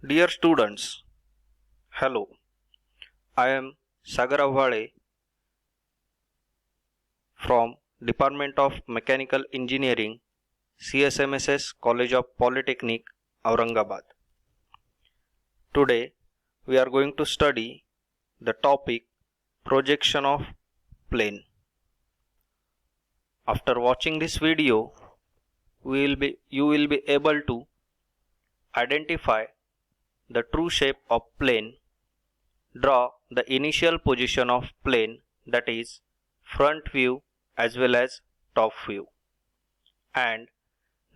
Dear students, hello. I am Sagar Avhale from Department of Mechanical Engineering, CSMSS College of Polytechnic, Aurangabad. Today we are going to study the topic projection of plane. After watching this video, you will be able to identify the true shape of plane, draw the initial position of plane, that is front view as well as top view, and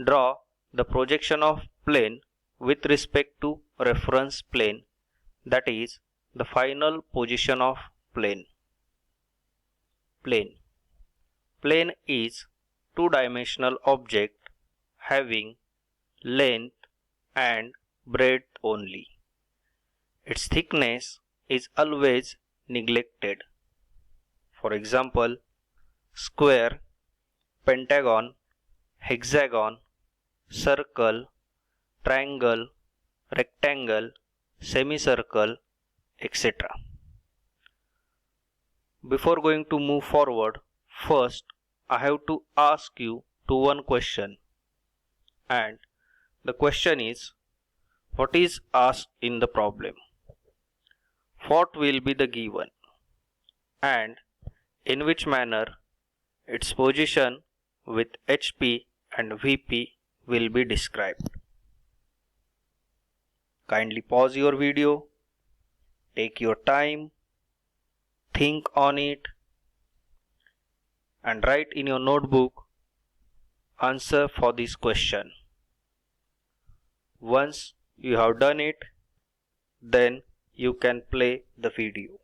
draw the projection of plane with respect to reference plane, that is the final position of plane. Plane is two-dimensional object having length and breadth only. Its thickness is always neglected. For example, square, pentagon, hexagon, circle, triangle, rectangle, semicircle, etc. Before going to move forward, first I have to ask you one question, and the question is, what is asked in the problem? What will be the given, and in which manner its position with HP and VP will be described. Kindly pause your video, take your time, think on it, and write in your notebook answer for this question. Once you have done it, then you can play the video.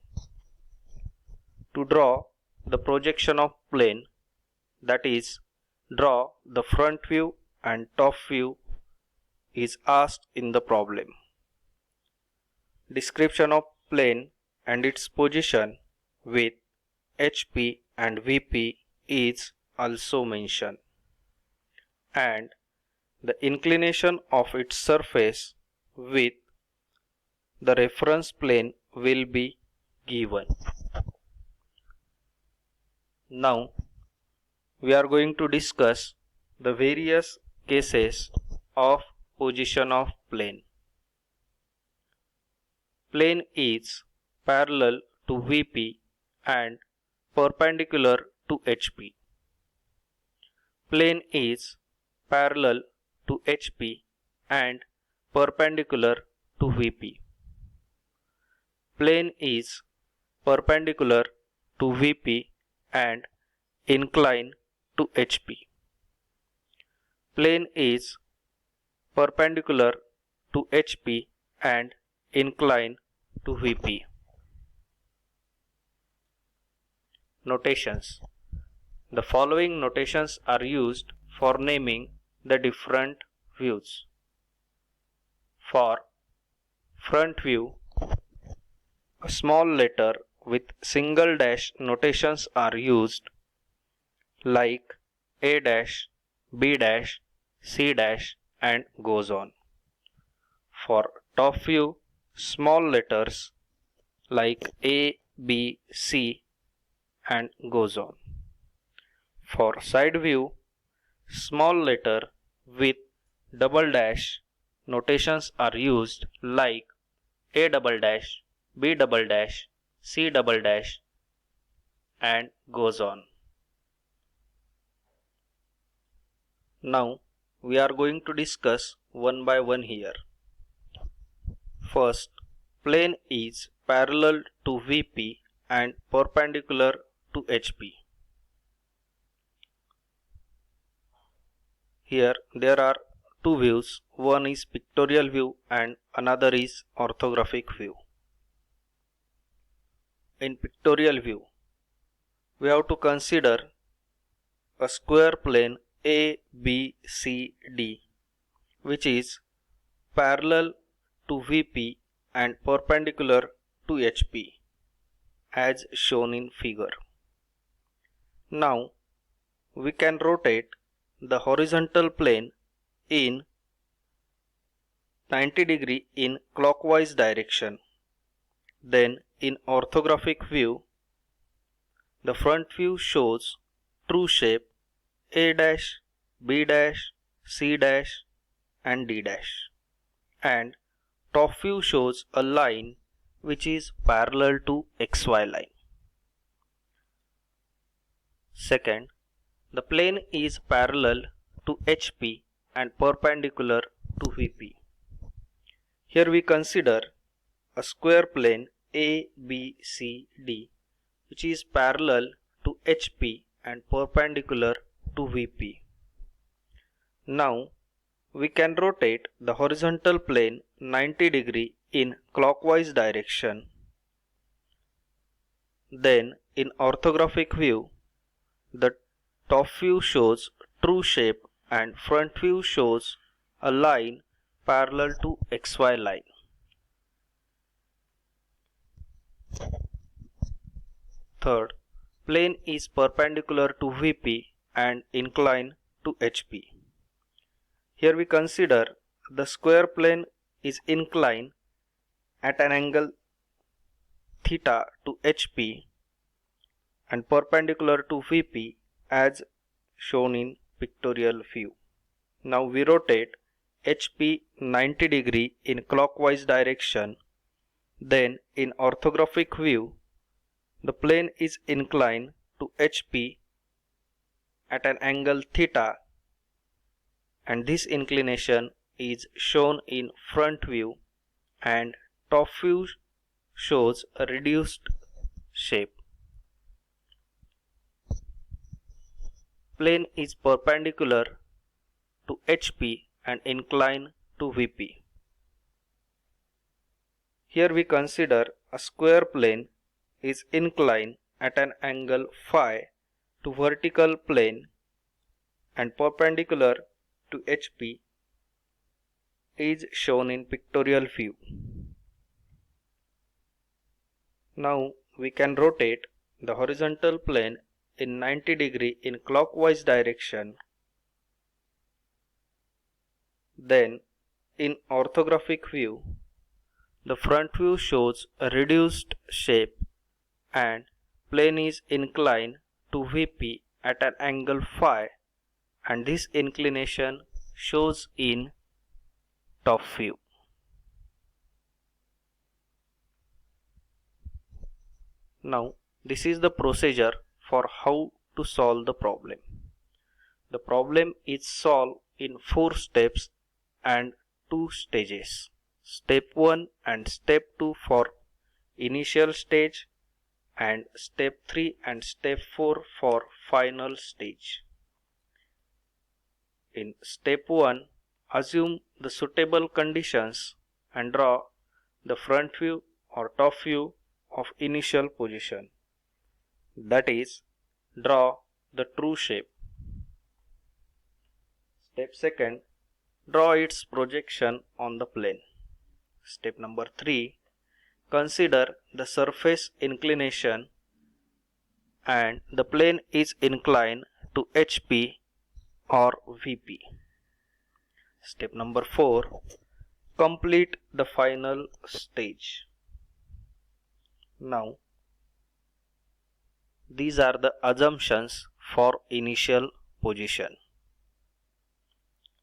To draw the projection of plane, that is, draw the front view and top view, is asked in the problem. Description of plane and its position with HP and VP is also mentioned, and the inclination of its surface with the reference plane will be given. Now we are going to discuss the various cases of position of plane. Plane is parallel to VP and perpendicular to HP. Plane is parallel to HP and perpendicular to VP. Plane is perpendicular to VP and inclined to HP. Plane is perpendicular to HP and inclined to VP. Notations. The following notations are used for naming the different views. For front view, a small letter with single dash notations are used, like A dash, B dash, C dash, and goes on. For top view, small letters like A, B, C, and goes on. For side view, small letter with double dash notations are used, like A double dash, B double dash, C double dash, and goes on. Now we are going to discuss one by one here. First, plane is parallel to VP and perpendicular to HP. Here there are two views, one is pictorial view and another is orthographic view. In pictorial view, we have to consider a square plane ABCD, which is parallel to VP and perpendicular to HP, as shown in figure. Now we can rotate the horizontal plane in 90 degree in clockwise direction. Then in orthographic view, the front view shows true shape A dash, B dash, C dash and D dash, and top view shows a line which is parallel to XY line. Second, the plane is parallel to HP and perpendicular to VP. Here we consider a square plane ABCD which is parallel to HP and perpendicular to VP. Now we can rotate the horizontal plane 90 degree in clockwise direction. Then in orthographic view, the top view shows true shape and front view shows a line parallel to XY line. Third, plane is perpendicular to VP and inclined to HP. Here we consider the square plane is inclined at an angle theta to HP and perpendicular to VP as shown in pictorial view. Now we rotate HP 90 degree in clockwise direction. Then in orthographic view, the plane is inclined to HP at an angle theta, and this inclination is shown in front view, and top view shows a reduced shape. Plane is perpendicular to HP and inclined to VP. Here we consider a square plane is inclined at an angle phi to vertical plane and perpendicular to HP is shown in pictorial view. Now we can rotate the horizontal plane in 90 degree in clockwise direction. Then in orthographic view, the front view shows a reduced shape and plane is inclined to VP at an angle phi, and this inclination shows in top view. Now this is the procedure for how to solve the problem. The problem is solved in 4 steps and 2 stages. Step 1 and step 2 for initial stage, and step 3 and step 4 for final stage. In step 1, assume the suitable conditions and draw the front view or top view of initial position. That is, draw the true shape. Step 2, draw its projection on the plane. Step number 3, consider the surface inclination and the plane is inclined to HP or VP. Step number 4, complete the final stage. Now, these are the assumptions for initial position.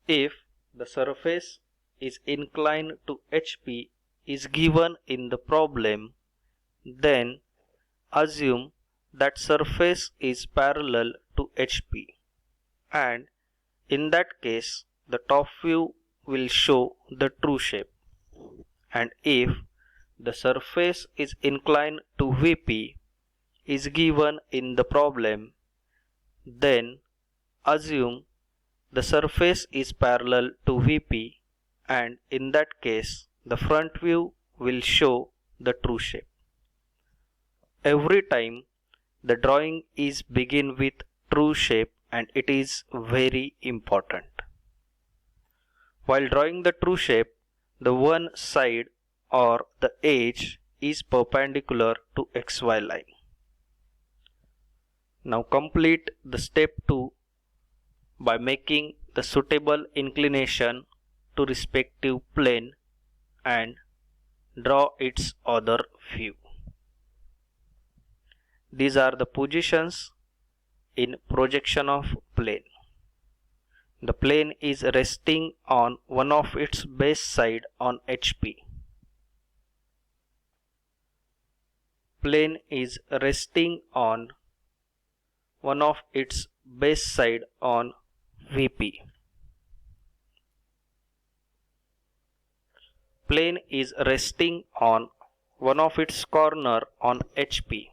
If the surface is inclined to HP is given in the problem, then assume that surface is parallel to HP, and in that case the top view will show the true shape. And if the surface is inclined to VP is given in the problem, then assume the surface is parallel to VP, and in that case the front view will show the true shape. Every time the drawing is begin with true shape, and it is very important. While drawing the true shape, the one side or the edge is perpendicular to XY line. Now complete the step 2 by making the suitable inclination to respective plane and draw its other view. These are the positions in projection of plane. The plane is resting on one of its base side on HP. Plane is resting on one of its base side on VP. Plane is resting on one of its corner on HP.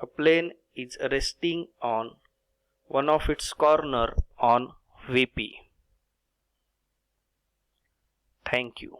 A plane is resting on one of its corner on VP. Thank you.